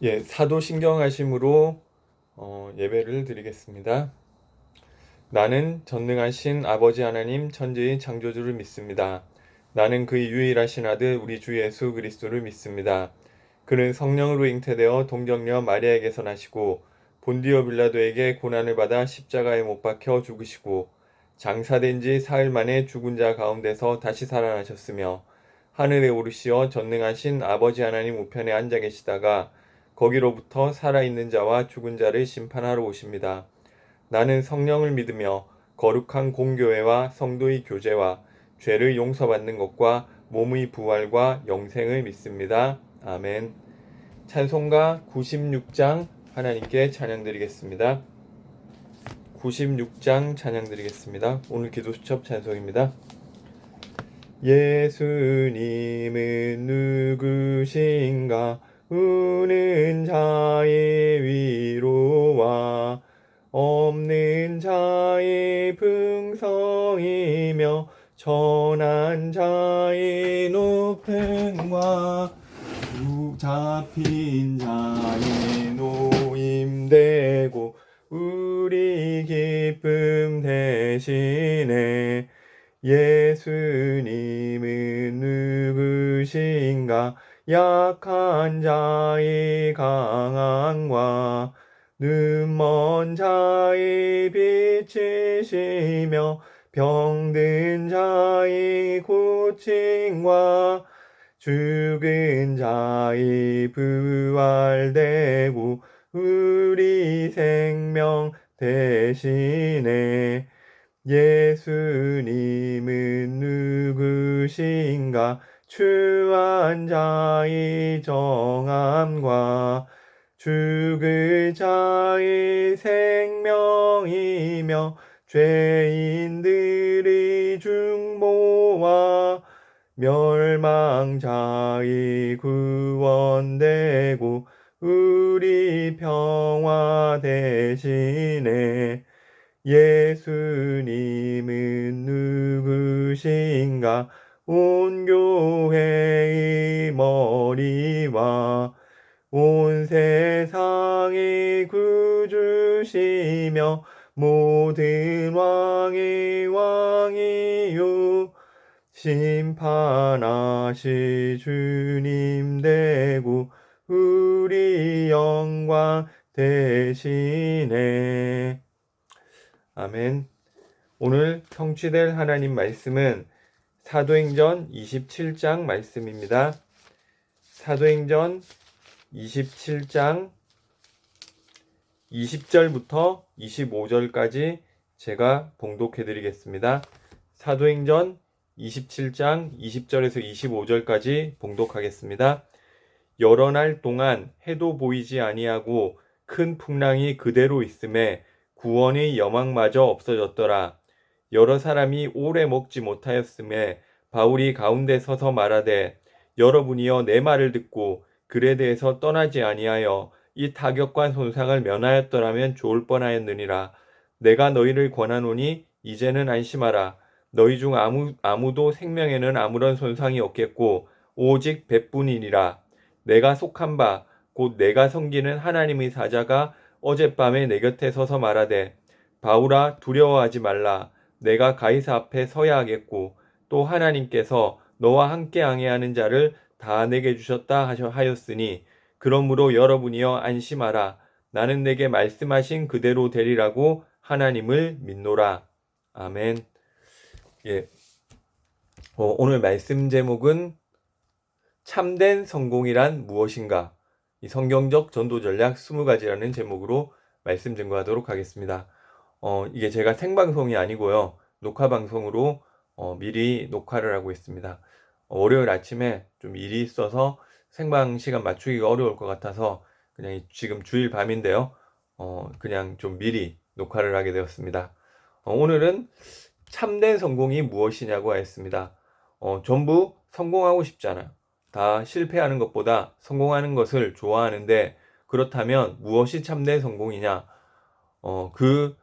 사도신경하심으로 예배를 드리겠습니다. 나는 전능하신 아버지 하나님 천지의 창조주를 믿습니다. 나는 그의 유일하신 아들 우리 주 예수 그리스도를 믿습니다. 그는 성령으로 잉태되어 동정녀 마리아에게서 나시고 본디오 빌라도에게 고난을 받아 십자가에 못 박혀 죽으시고 장사된 지 사흘 만에 죽은 자 가운데서 다시 살아나셨으며 하늘에 오르시어 전능하신 아버지 하나님 우편에 앉아 계시다가 거기로부터 살아있는 자와 죽은 자를 심판하러 오십니다. 나는 성령을 믿으며 거룩한 공교회와 성도의 교제와 죄를 용서받는 것과 몸의 부활과 영생을 믿습니다. 아멘. 찬송가 96장 하나님께 찬양드리겠습니다. 96장 찬양드리겠습니다. 오늘 기도수첩 찬송입니다. 예수님은 누구신가? 우는 자의 위로와 없는 자의 풍성이며 천한 자의 높음과 잡힌 자의 노임되고 우리 기쁨 대신에 예수님은 누구신가? 약한 자의 강함과 눈먼 자의 빛이시며 병든 자의 고침과 죽은 자의 부활되고 우리 생명 대신에 예수님은 누구신가? 추한 자의 정함과 죽을 자의 생명이며 죄인들의 중보와 멸망자의 구원되고 우리 평화 대신에 예수님은 누구신가? 온 교회의 머리와 온 세상의 구주시며 모든 왕의 왕이요 심판하실 주님 되고 우리 영광 대신에 아멘. 오늘 성취될 하나님 말씀은 사도행전 27장 말씀입니다. 사도행전 27장 20절부터 25절까지 제가 봉독해 드리겠습니다. 사도행전 27장 20절에서 25절까지 봉독하겠습니다. 여러 날 동안 해도 보이지 아니하고 큰 풍랑이 그대로 있음에 구원의 여망마저 없어졌더라. 여러 사람이 오래 먹지 못하였음에 바울이 가운데 서서 말하되 여러분이여 내 말을 듣고 글에 대해서 떠나지 아니하여 이 타격과 손상을 면하였더라면 좋을 뻔하였느니라. 내가 너희를 권하노니 이제는 안심하라. 너희 중 아무도 생명에는 아무런 손상이 없겠고 오직 배뿐이니라. 내가 속한 바 곧 내가 섬기는 하나님의 사자가 어젯밤에 내 곁에 서서 말하되 바울아 두려워하지 말라. 내가 가이사 앞에 서야 하겠고 또 하나님께서 너와 함께 항해하는 자를 다 내게 주셨다 하였으니 그러므로 여러분이여 안심하라. 나는 내게 말씀하신 그대로 되리라고 하나님을 믿노라. 아멘. 오늘 말씀 제목은 참된 성공이란 무엇인가? 이 성경적 전도 전략 20가지라는 제목으로 말씀 증거하도록 하겠습니다. 이게 제가 생방송이 아니고요. 녹화 방송으로 미리 녹화를 하고 있습니다. 월요일 아침에 좀 일이 있어서 생방 시간 맞추기가 어려울 것 같아서 그냥 지금 주일 밤인데요. 그냥 좀 미리 녹화를 하게 되었습니다. 오늘은 참된 성공이 무엇이냐고 했습니다. 전부 성공하고 싶잖아요. 다 실패하는 것보다 성공하는 것을 좋아하는데 그렇다면 무엇이 참된 성공이냐? 그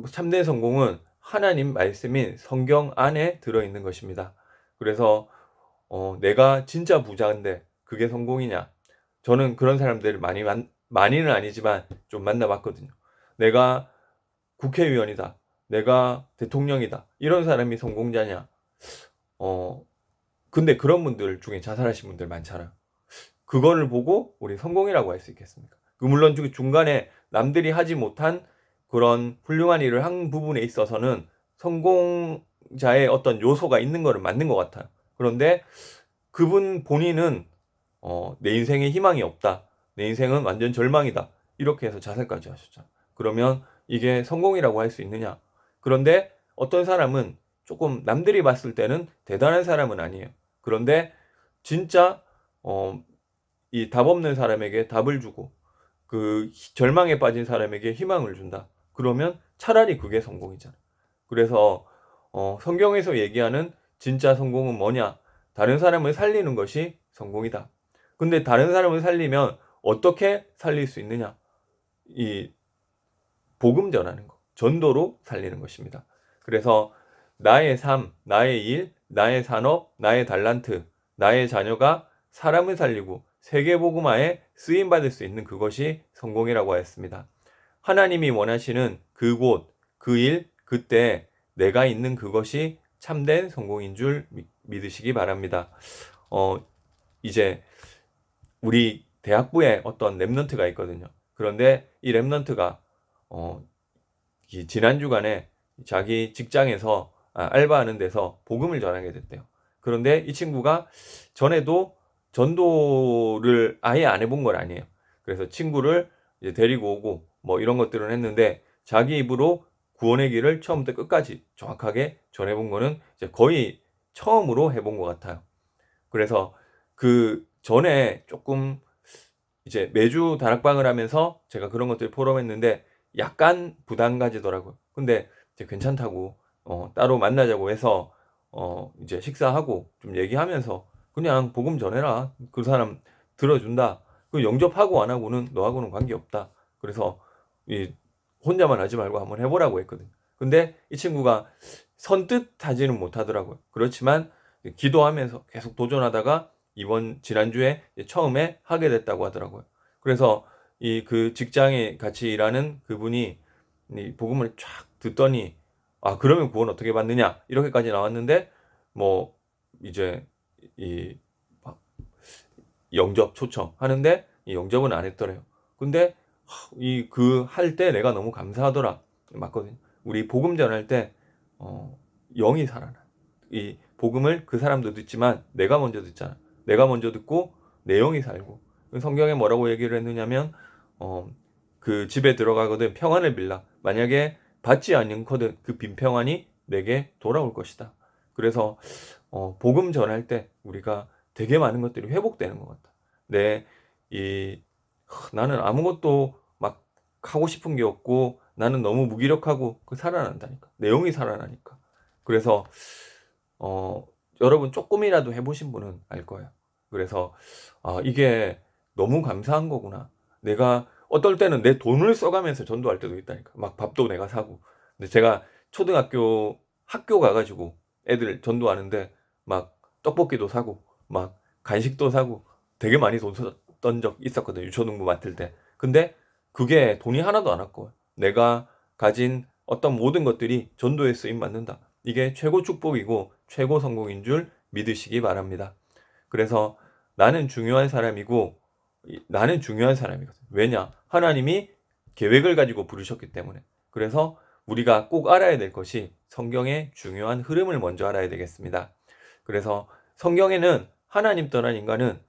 참된 성공은 하나님 말씀인 성경 안에 들어있는 것입니다. 그래서 내가 진짜 부자인데 그게 성공이냐? 저는 그런 사람들을 많이는 아니지만 좀 만나봤거든요. 내가 국회의원이다. 내가 대통령이다. 이런 사람이 성공자냐? 근데 그런 분들 중에 자살하신 분들 많잖아요. 그거를 보고 우리 성공이라고 할 수 있겠습니까? 물론 중간에 남들이 하지 못한 그런 훌륭한 일을 한 부분에 있어서는 성공자의 어떤 요소가 있는 거는 맞는 것 같아요. 그런데 그분 본인은 내 인생에 희망이 없다. 내 인생은 완전 절망이다. 이렇게 해서 자살까지 하셨잖아. 그러면 이게 성공이라고 할 수 있느냐? 그런데 어떤 사람은 조금 남들이 봤을 때는 대단한 사람은 아니에요. 그런데 진짜 이 답 없는 사람에게 답을 주고 그 절망에 빠진 사람에게 희망을 준다. 그러면 차라리 그게 성공이잖아. 그래서 성경에서 얘기하는 진짜 성공은 뭐냐? 다른 사람을 살리는 것이 성공이다. 근데 다른 사람을 살리면 어떻게 살릴 수 있느냐? 이 복음 전하는 거, 전도로 살리는 것입니다. 그래서 나의 삶, 나의 일, 나의 산업, 나의 달란트, 나의 자녀가 사람을 살리고 세계 복음화에 쓰임 받을 수 있는 그것이 성공이라고 하였습니다. 하나님이 원하시는 그곳, 그 일, 그때 내가 있는 그것이 참된 성공인 줄 믿으시기 바랍니다. 이제 우리 대학부에 어떤 랩런트가 있거든요. 그런데 이 랩런트가 지난 주간에 자기 직장에서 알바하는 데서 복음을 전하게 됐대요. 그런데 이 친구가 전에도 전도를 아예 안 해본 건 아니에요. 그래서 친구를 이제 데리고 오고 뭐 이런 것들은 했는데 자기 입으로 구원의 길을 처음부터 끝까지 정확하게 전해본 거는 이제 거의 처음으로 해본 것 같아요. 그래서 그 전에 조금 이제 매주 다락방을 하면서 제가 그런 것들 포럼했는데 약간 부담 가지더라고요. 근데 이제 괜찮다고 따로 만나자고 해서 이제 식사하고 좀 얘기하면서 그냥 복음 전해라. 그 사람 들어준다. 그 영접하고 안 하고는 너하고는 관계없다. 그래서 이 혼자만 하지 말고 한번 해보라고 했거든요. 근데 이 친구가 선뜻 하지는 못하더라고요. 그렇지만 기도하면서 계속 도전하다가 지난주에 처음에 하게 됐다고 하더라고요. 그래서 이 그 직장에 같이 일하는 그분이 이 복음을 쫙 듣더니 그러면 구원 어떻게 받느냐 이렇게까지 나왔는데 뭐 이제 이 영접 초청 하는데 이 영접은 안 했더래요. 근데 이 그 할 때 내가 너무 감사하더라. 맞거든요. 우리 복음 전할 때 영이 살아나. 이 복음을 그 사람도 듣지만 내가 먼저 듣잖아. 내가 먼저 듣고 내 영이 살고. 성경에 뭐라고 얘기를 했느냐면 그 집에 들어가거든 평안을 빌라. 만약에 받지 않거든 그 빈 평안이 내게 돌아올 것이다. 그래서 복음 전할 때 우리가 되게 많은 것들이 회복되는 것 같다. 나는 아무것도 막 하고 싶은 게 없고 나는 너무 무기력하고 살아난다니까. 내용이 살아나니까. 그래서 여러분 조금이라도 해보신 분은 알 거예요. 그래서 이게 너무 감사한 거구나. 내가 어떨 때는 내 돈을 써가면서 전도할 때도 있다니까. 막 밥도 내가 사고. 근데 제가 초등학교 학교 가가지고 애들 전도하는데 막 떡볶이도 사고 막 간식도 사고 되게 많이 돈 썼던 적 있었거든요. 유초등부 맡을 때. 근데 그게 돈이 하나도 안 왔고 내가 가진 어떤 모든 것들이 전도에 쓰임 받는다. 이게 최고 축복이고 최고 성공인 줄 믿으시기 바랍니다. 그래서 나는 중요한 사람이고 나는 중요한 사람이거든. 왜냐? 하나님이 계획을 가지고 부르셨기 때문에. 그래서 우리가 꼭 알아야 될 것이 성경의 중요한 흐름을 먼저 알아야 되겠습니다. 그래서 성경에는 하나님 떠난 인간은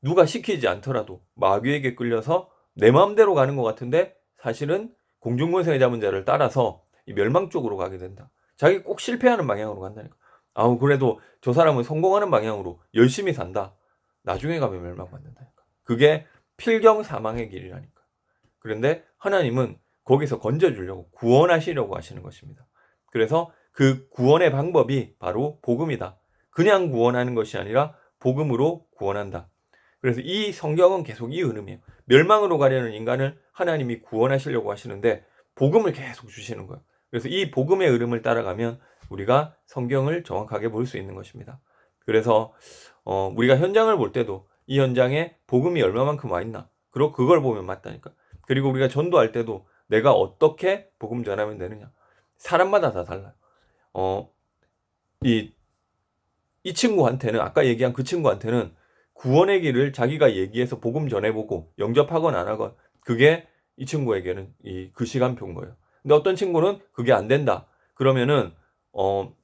누가 시키지 않더라도 마귀에게 끌려서 내 마음대로 가는 것 같은데 사실은 공중권세에 잡은 자를 따라서 멸망 쪽으로 가게 된다. 자기 꼭 실패하는 방향으로 간다니까. 그래도 저 사람은 성공하는 방향으로 열심히 산다. 나중에 가면 멸망받는다니까. 그게 필경 사망의 길이라니까. 그런데 하나님은 거기서 건져주려고 구원하시려고 하시는 것입니다. 그래서 그 구원의 방법이 바로 복음이다. 그냥 구원하는 것이 아니라 복음으로 구원한다. 그래서 이 성경은 계속 이 흐름이에요. 멸망으로 가려는 인간을 하나님이 구원하시려고 하시는데 복음을 계속 주시는 거예요. 그래서 이 복음의 흐름을 따라가면 우리가 성경을 정확하게 볼 수 있는 것입니다. 그래서 우리가 현장을 볼 때도 이 현장에 복음이 얼마만큼 와 있나. 그리고 그걸 보면 맞다니까. 그리고 우리가 전도할 때도 내가 어떻게 복음 전하면 되느냐. 사람마다 다 달라요. 이 친구한테는, 아까 얘기한 그 친구한테는 구원의 길을 자기가 얘기해서 복음 전해보고 영접하건 안 하건 그게 이 친구에게는 그 시간표인 거예요. 근데 어떤 친구는 그게 안 된다. 그러면은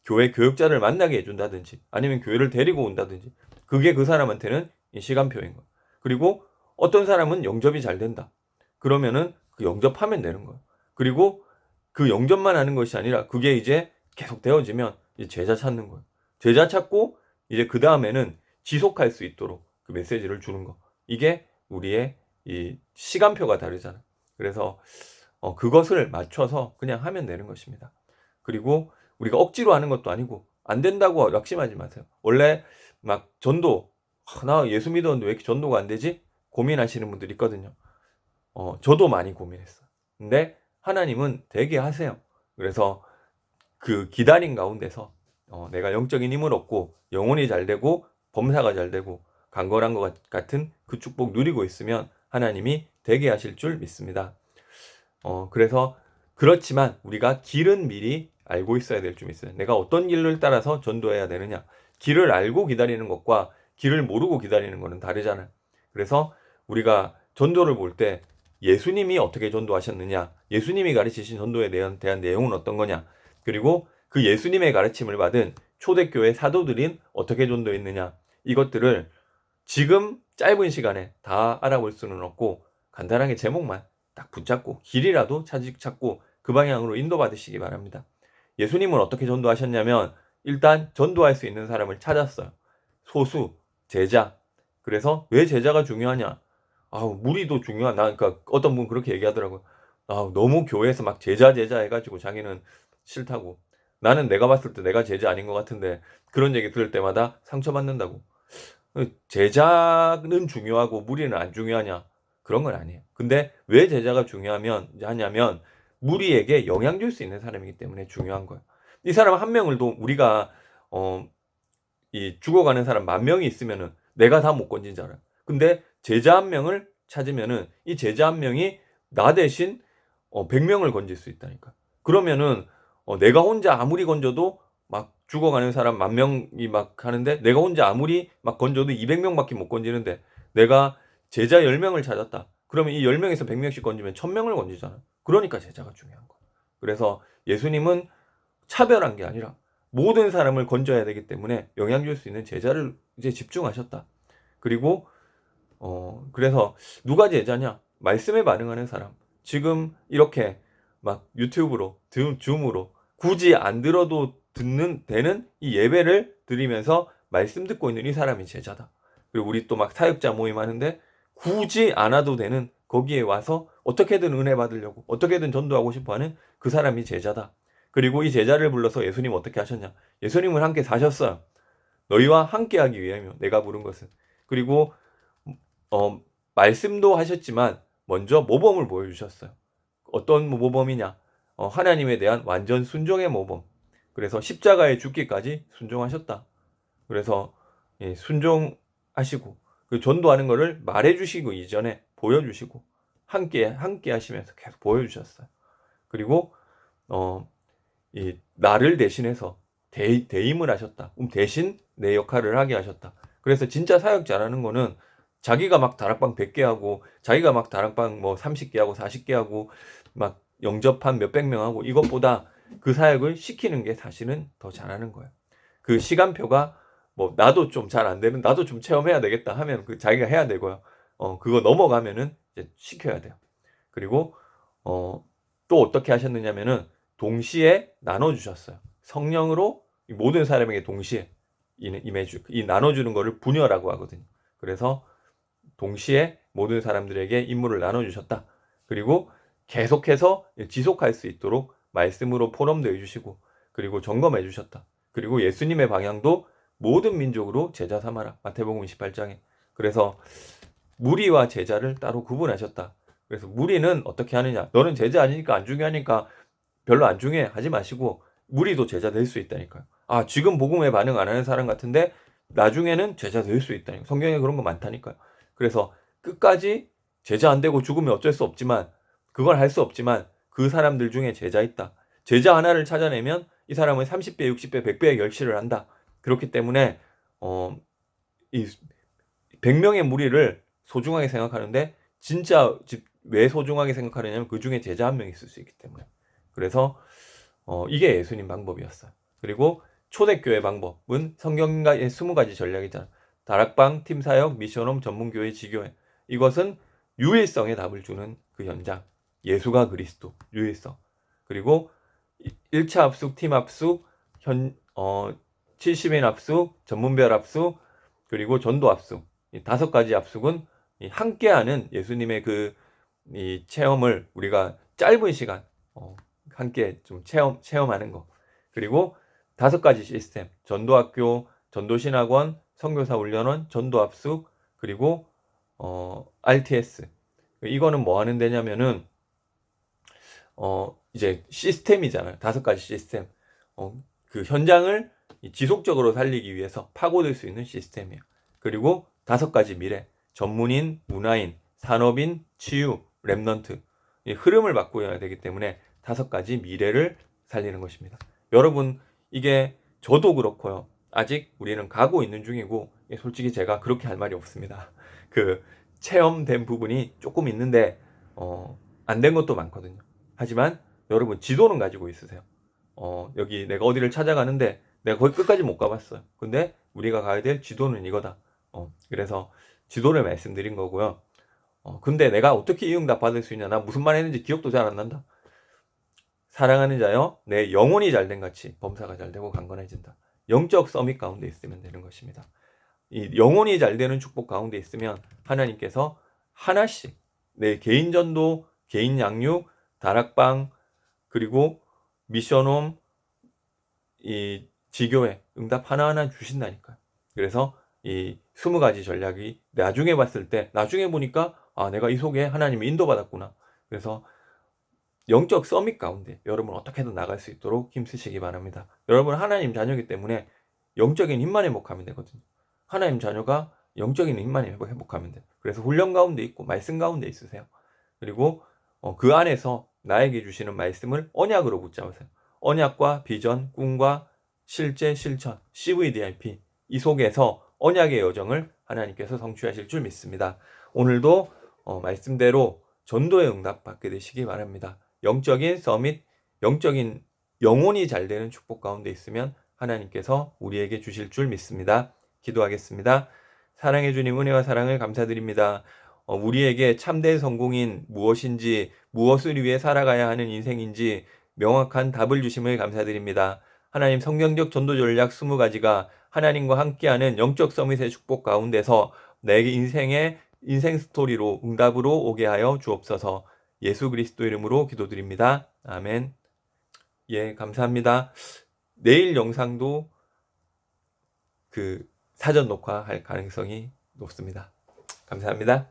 교회 교육자를 만나게 해준다든지 아니면 교회를 데리고 온다든지 그게 그 사람한테는 이 시간표인 거예요. 그리고 어떤 사람은 영접이 잘 된다. 그러면은 그 영접하면 되는 거예요. 그리고 그 영접만 하는 것이 아니라 그게 이제 계속 되어지면 이제 제자 찾는 거예요. 제자 찾고 이제 그 다음에는 지속할 수 있도록 그 메시지를 주는 거. 이게 우리의 이 시간표가 다르잖아요. 그래서 그것을 맞춰서 그냥 하면 되는 것입니다. 그리고 우리가 억지로 하는 것도 아니고 안 된다고 낙심하지 마세요. 원래 막 전도, 나 예수 믿었는데 왜 이렇게 전도가 안 되지? 고민하시는 분들 있거든요. 저도 많이 고민했어요. 근데 하나님은 되게 하세요. 그래서 그 기다림 가운데서 내가 영적인 힘을 얻고 영혼이 잘 되고 범사가 잘 되고 강건한 것 같은 그 축복 누리고 있으면 하나님이 되게 하실 줄 믿습니다. 그래서 그렇지만 우리가 길은 미리 알고 있어야 될 점 있어요. 내가 어떤 길을 따라서 전도해야 되느냐. 길을 알고 기다리는 것과 길을 모르고 기다리는 것은 다르잖아요. 그래서 우리가 전도를 볼 때 예수님이 어떻게 전도하셨느냐, 예수님이 가르치신 전도에 대한 내용은 어떤 거냐, 그리고 그 예수님의 가르침을 받은 초대교회 사도들인 어떻게 전도했느냐, 이것들을 지금 짧은 시간에 다 알아볼 수는 없고 간단하게 제목만 딱 붙잡고 길이라도 찾고 그 방향으로 인도받으시기 바랍니다. 예수님은 어떻게 전도하셨냐면 일단 전도할 수 있는 사람을 찾았어요. 소수, 제자. 그래서 왜 제자가 중요하냐? 무리도 중요하다. 그러니까 어떤 분 그렇게 얘기하더라고요. 너무 교회에서 막 제자 해가지고 자기는 싫다고. 나는 내가 봤을 때 내가 제자 아닌 것 같은데 그런 얘기 들을 때마다 상처받는다고. 제자는 중요하고 무리는 안 중요하냐? 그런 건 아니에요. 근데 왜 제자가 하냐면 무리에게 영향 줄 수 있는 사람이기 때문에 중요한 거예요. 이 사람 한 명을도 우리가 이 죽어가는 사람 10,000명이 있으면은 내가 다 못 건지잖아요. 근데 제자 한 명을 찾으면은 이 제자 한 명이 나 대신 100명을 건질 수 있다니까. 그러면은 내가 혼자 아무리 건져도 막 죽어가는 사람 10,000명이 막 하는데 내가 혼자 아무리 막 건져도 200명밖에 못 건지는데 내가 제자 10명을 찾았다. 그러면 이 10명에서 100명씩 건지면 1000명을 건지잖아. 그러니까 제자가 중요한 거야. 그래서 예수님은 차별한 게 아니라 모든 사람을 건져야 되기 때문에 영향 줄 수 있는 제자를 이제 집중하셨다. 그리고 그래서 누가 제자냐? 말씀에 반응하는 사람. 지금 이렇게 막 유튜브로, 줌으로 굳이 안 들어도 되는 이 예배를 드리면서 말씀 듣고 있는 이 사람이 제자다. 그리고 우리 또 막 사역자 모임 하는데 굳이 안 와도 되는 거기에 와서 어떻게든 은혜 받으려고 어떻게든 전도하고 싶어 하는 그 사람이 제자다. 그리고 이 제자를 불러서 예수님 어떻게 하셨냐? 예수님은 함께 사셨어요. 너희와 함께 하기 위하여 내가 부른 것은. 그리고 말씀도 하셨지만 먼저 모범을 보여주셨어요. 어떤 모범이냐? 하나님에 대한 완전 순종의 모범. 그래서 십자가에 죽기까지 순종하셨다. 그래서 순종하시고 그 전도하는 것을 말해주시고 이전에 보여주시고 함께 하시면서 계속 보여주셨어요. 그리고 이 나를 대신해서 대임을 하셨다. 대신 내 역할을 하게 하셨다. 그래서 진짜 사역 잘하는 거는 자기가 막 다락방 100개 하고 자기가 막 다락방 뭐 30개 하고 40개 하고 막 영접한 몇백 명 하고 이것보다 그 사역을 시키는 게 사실은 더 잘하는 거예요. 그 시간표가 뭐 나도 좀 잘 안 되는 나도 좀 체험해야 되겠다 하면 그 자기가 해야 되고요. 그거 넘어가면은 이제 시켜야 돼요. 그리고 또 어떻게 하셨느냐면은 동시에 나눠 주셨어요. 성령으로 모든 사람에게 동시에 이 나눠주는 거를 분여라고 하거든요. 그래서 동시에 모든 사람들에게 임무를 나눠주셨다. 그리고 계속해서 지속할 수 있도록 말씀으로 포럼도 해주시고 그리고 점검해 주셨다. 그리고 예수님의 방향도 모든 민족으로 제자 삼아라. 마태복음 28장에. 그래서 무리와 제자를 따로 구분하셨다. 그래서 무리는 어떻게 하느냐. 너는 제자 아니니까 안 중요하니까 별로 안 중요해 하지 마시고 무리도 제자 될 수 있다니까요. 지금 복음에 반응 안 하는 사람 같은데 나중에는 제자 될 수 있다니. 성경에 그런 거 많다니까요. 그래서 끝까지 제자 안 되고 죽으면 어쩔 수 없지만, 그걸 할 수 없지만 그 사람들 중에 제자 있다. 제자 하나를 찾아내면 이 사람은 30배, 60배, 100배의 결실을 한다. 그렇기 때문에 이 100명의 무리를 소중하게 생각하는데, 진짜 왜 소중하게 생각하느냐면 그 중에 제자 한 명 있을 수 있기 때문에. 그래서 이게 예수님 방법이었어요. 그리고 초대교회 방법은 성경의 20가지 전략이잖아. 다락방, 팀사역, 미션홈, 전문교회, 지교회. 이것은 유일성에 답을 주는 그 현장. 예수가 그리스도, 유일성. 그리고 1차 합숙, 팀 합숙, 70인 합숙, 전문별 합숙, 그리고 전도 합숙. 이 5가지 합숙은 함께하는 예수님의 이 체험을 우리가 짧은 시간 함께 좀 체험하는 거. 그리고 5가지 시스템. 전도학교, 전도신학원, 선교사 훈련원, 전도합숙, 그리고 RTS. 이거는 뭐 하는 데냐면은 이제 시스템이잖아요. 5가지 시스템. 그 현장을 지속적으로 살리기 위해서 파고들 수 있는 시스템이에요. 그리고 5가지 미래. 전문인, 문화인, 산업인, 치유, 랩넌트. 이 흐름을 바꿔야 되기 때문에 5가지 미래를 살리는 것입니다. 여러분, 이게 저도 그렇고요. 아직 우리는 가고 있는 중이고, 솔직히 제가 그렇게 할 말이 없습니다. 그 체험된 부분이 조금 있는데 안 된 것도 많거든요. 하지만 여러분, 지도는 가지고 있으세요. 여기 내가 어디를 찾아가는데 내가 거기 끝까지 못 가봤어요. 근데 우리가 가야 될 지도는 이거다. 그래서 지도를 말씀드린 거고요. 근데 내가 어떻게 이 응답 받을 수 있냐? 나 무슨 말 했는지 기억도 잘 안 난다. 사랑하는 자여, 내 영혼이 잘된 같이 범사가 잘되고 강건해진다. 영적 서밋 가운데 있으면 되는 것입니다. 이 영혼이 잘되는 축복 가운데 있으면 하나님께서 하나씩 내 개인 전도, 개인 양육, 다락방, 그리고 미션홈, 이 지교회 응답 하나하나 주신다니까요. 그래서 이 20가지 전략이 나중에 봤을 때, 나중에 보니까 내가 이 속에 하나님이 인도받았구나. 그래서 영적 서밋 가운데 여러분 어떻게든 나갈 수 있도록 힘쓰시기 바랍니다. 여러분 하나님 자녀이기 때문에 영적인 힘만 회복하면 되거든요. 하나님 자녀가 영적인 힘만 회복하면 돼요. 그래서 훈련 가운데 있고 말씀 가운데 있으세요. 그리고 그 안에서 나에게 주시는 말씀을 언약으로 붙잡으세요. 언약과 비전, 꿈과 실제 실천, CVDIP, 이 속에서 언약의 여정을 하나님께서 성취하실 줄 믿습니다. 오늘도 말씀대로 전도의 응답 받게 되시기 바랍니다. 영적인 서밋, 영적인 영혼이 잘 되는 축복 가운데 있으면 하나님께서 우리에게 주실 줄 믿습니다. 기도하겠습니다. 사랑해 주님, 은혜와 사랑을 감사드립니다. 우리에게 참된 성공인 무엇인지, 무엇을 위해 살아가야 하는 인생인지 명확한 답을 주심을 감사드립니다. 하나님, 성경적 전도 전략 20가지가 하나님과 함께하는 영적 서밋의 축복 가운데서 내 인생의 인생 스토리로 응답으로 오게 하여 주옵소서. 예수 그리스도 이름으로 기도드립니다. 아멘. 예, 감사합니다. 내일 영상도 사전 녹화할 가능성이 높습니다. 감사합니다.